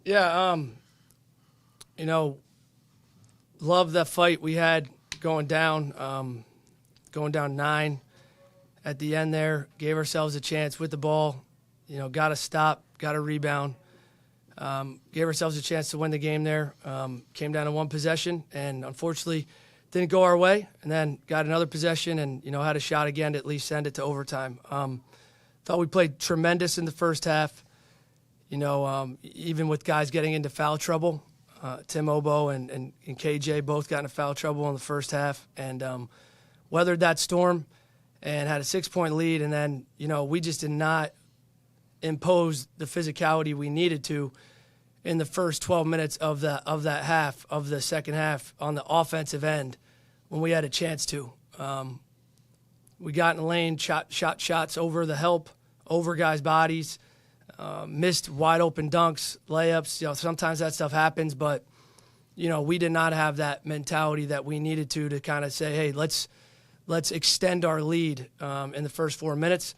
Yeah, you know, love the fight we had going down 9 at the end there. Gave ourselves a chance with the ball. Got a stop, got a rebound. Gave ourselves a chance to win the game there. Came down to one possession, and unfortunately didn't go our way. And then got another possession and, had a shot again to at least send it to overtime. Thought we played tremendous in the first half. Even with guys getting into foul trouble, Tim Obo and KJ both got into foul trouble in the first half and weathered that storm and had a 6-point lead. And then, we just did not impose the physicality we needed to in the first 12 minutes of that half, of the second half, on the offensive end when we had a chance to. We got in the lane, shot shots over the help, over guys' bodies, missed wide open dunks, layups. Sometimes that stuff happens, but we did not have that mentality that we needed to kind of say, hey, let's extend our lead in the first 4 minutes.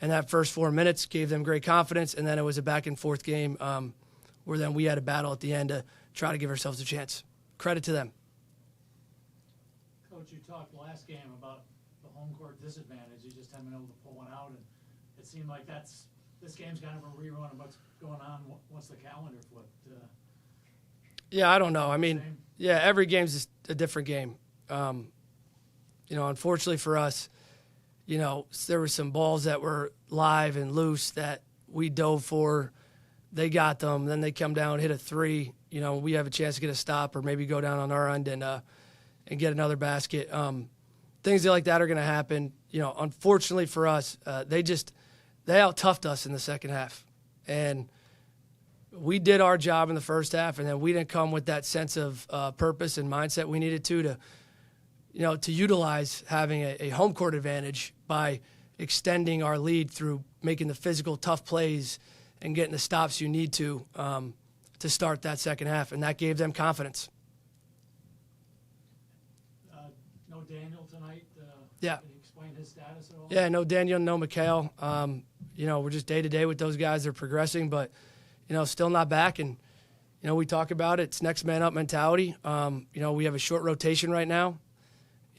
And that first 4 minutes gave them great confidence, and then it was a back-and-forth game where then we had a battle at the end to try to give ourselves a chance. Credit to them. Coach, you talked last game about the home court disadvantage. You just haven't been able to pull one out, and it seemed like this game's kind of a rerun of what's going on once the calendar flipped. Yeah, I don't know. I mean, yeah, every game's just a different game. Unfortunately for us, there were some balls that were live and loose that we dove for. They got them. Then they come down, hit a three. We have a chance to get a stop or maybe go down on our end and get another basket. Things like that are going to happen. Unfortunately for us, they out-toughed us in the second half. And we did our job in the first half, and then we didn't come with that sense of purpose and mindset we needed to utilize having a home court advantage by extending our lead through making the physical, tough plays and getting the stops you need to start that second half, and that gave them confidence. No Daniel tonight. Yeah. Can you explain his status at all? Yeah, no Daniel, no Mikhail. We're just day-to-day with those guys. They're progressing, but, still not back. And, we talk about it. It's next man up mentality. We have a short rotation right now.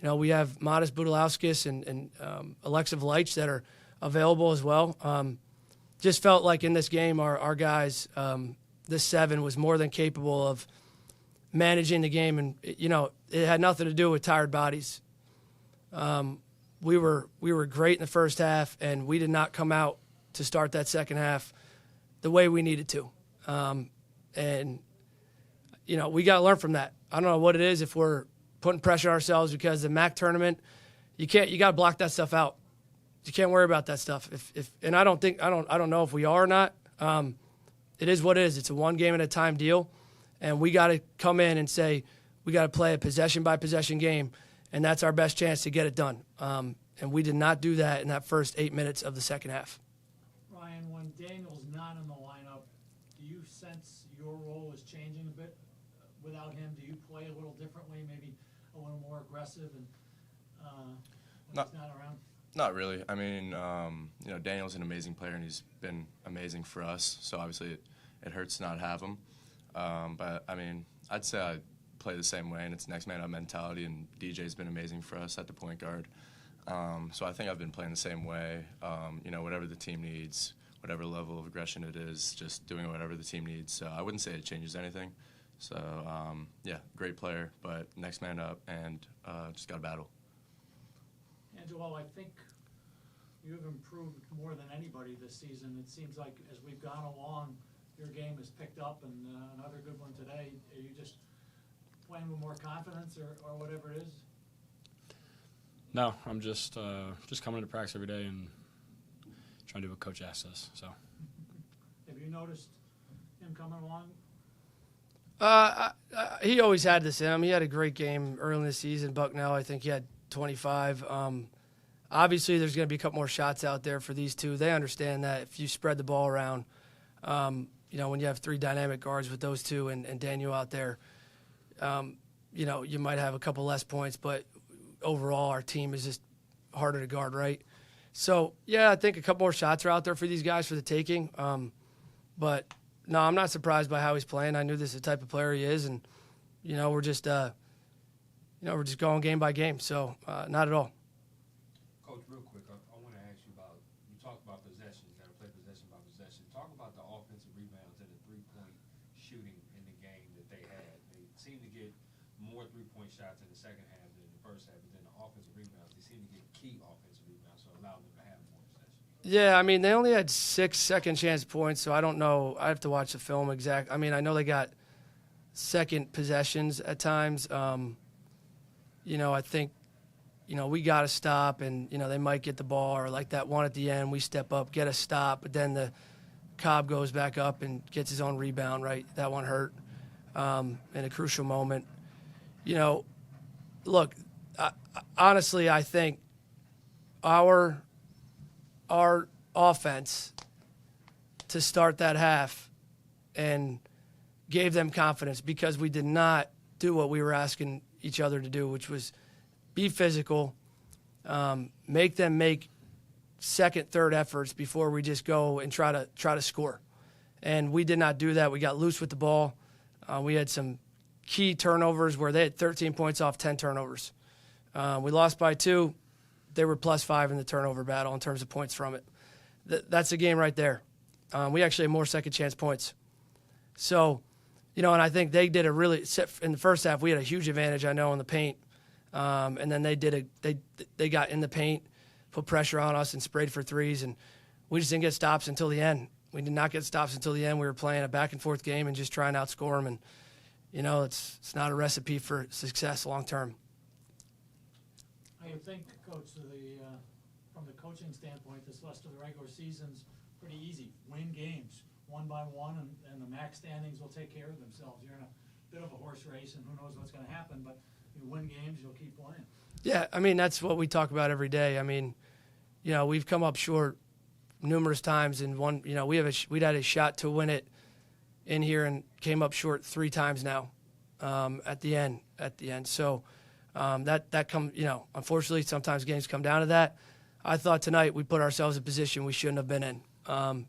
We have Modest Budalowskis and Alexa Vleich that are available as well. Just felt like in this game our guys, this 7 was more than capable of managing the game. And, it had nothing to do with tired bodies. We were great in the first half, and we did not come out to start that second half the way we needed to. We got to learn from that. I don't know what it is if we're putting pressure on ourselves because the MAC tournament, you got to block that stuff out. You can't worry about that stuff. And I don't know if we are or not. It is what it is. It's a one game at a time deal, and we got to come in and say we got to play a possession by possession game, and that's our best chance to get it done. And we did not do that in that first 8 minutes of the second half. Ryan, when Daniel's not in the lineup, do you sense your role is changing a bit without him? Do you play a little differently, maybe a little more aggressive and when he's not around? Not really. I mean, Daniel's an amazing player, and he's been amazing for us. So obviously it hurts to not have him. But, I mean, I'd say I play the same way, and it's next man up mentality, and DJ's been amazing for us at the point guard. So I think I've been playing the same way. Whatever the team needs, whatever level of aggression it is, just doing whatever the team needs. So I wouldn't say it changes anything. So, great player, but next man up and just got to battle. Angelo, I think you've improved more than anybody this season. It seems like as we've gone along, your game has picked up, and another good one today. Are you just playing with more confidence or whatever it is? No, I'm just coming to practice every day and trying to do what Coach asks us. So, have you noticed him coming along? He always had this in him. He had a great game early in the season. Bucknell, I think he had 25. Obviously, there's going to be a couple more shots out there for these two. They understand that if you spread the ball around, when you have 3 dynamic guards with those two and Daniel out there, you might have a couple less points, but overall our team is just harder to guard, right? So, yeah, I think a couple more shots are out there for these guys for the taking. But No, I'm not surprised by how he's playing. I knew this is the type of player he is, and we're just going game by game. So not at all. Coach, real quick, I want to ask you about, you talked about possession, you got to play possession by possession. Talk about the offensive rebounds and the three-point shooting in the game that they had. They seem to get more three-point shots in the second half than in the first half, but then the offensive rebounds, they seem to get key offensive rebounds, so allow them to have more possession. Yeah, I mean, they only had 6 second chance points, so I don't know. I have to watch the film exact. I mean, I know they got second possessions at times. I think, we got to stop, and, they might get the ball, or like that one at the end, we step up, get a stop, but then the Cobb goes back up and gets his own rebound, right? That one hurt in a crucial moment. Look, honestly, I think our offense to start that half and gave them confidence, because we did not do what we were asking each other to do, which was be physical, make them make second, third efforts before we just go and try to score. And we did not do that. We got loose with the ball. We had some key turnovers where they had 13 points off 10 turnovers. We lost by 2. They were +5 in the turnover battle in terms of points from it. That's a game right there. We actually had more second chance points. So, and I think they did in the first half, we had a huge advantage, I know, in the paint. And then they got in the paint, put pressure on us and sprayed for threes, and we just didn't get stops until the end. We did not get stops until the end. We were playing a back and forth game and just trying to outscore them. And, it's not a recipe for success long term. How you think, Coach, from the coaching standpoint, this rest of the regular season's pretty easy. Win games, one by one, and the MAC standings will take care of themselves. You're in a bit of a horse race, and who knows what's going to happen, but you win games, you'll keep playing. Yeah, I mean, that's what we talk about every day. I mean, we've come up short numerous times, and we'd had a shot to win it in here and came up short 3 times now at the end. So that comes, unfortunately, sometimes games come down to that. I thought tonight we put ourselves in a position we shouldn't have been in.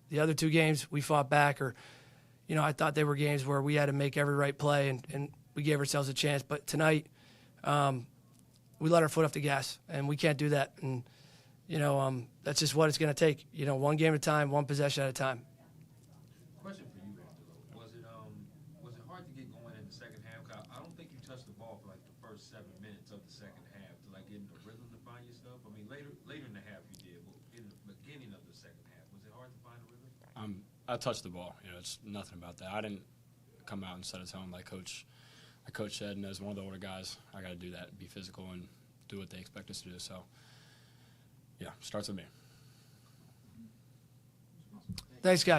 The other 2 games we fought back, or, I thought they were games where we had to make every right play and we gave ourselves a chance. But tonight, we let our foot off the gas, and we can't do that. And, that's just what it's going to take. One game at a time, one possession at a time. Question for you, Angelo. Was it hard to get going in the second half? 'Cause I don't think you touched the ball for like the first 7 minutes of the second half to like get into rhythm to find your stuff. I mean, later in the half you did, but in the beginning of the second half, was it hard to find a rhythm? I touched the ball. It's nothing about that. I didn't come out and set a tone like Coach said, and as one of the older guys, I got to do that, be physical and do what they expect us to do. So, yeah, starts with me. Thanks, guys.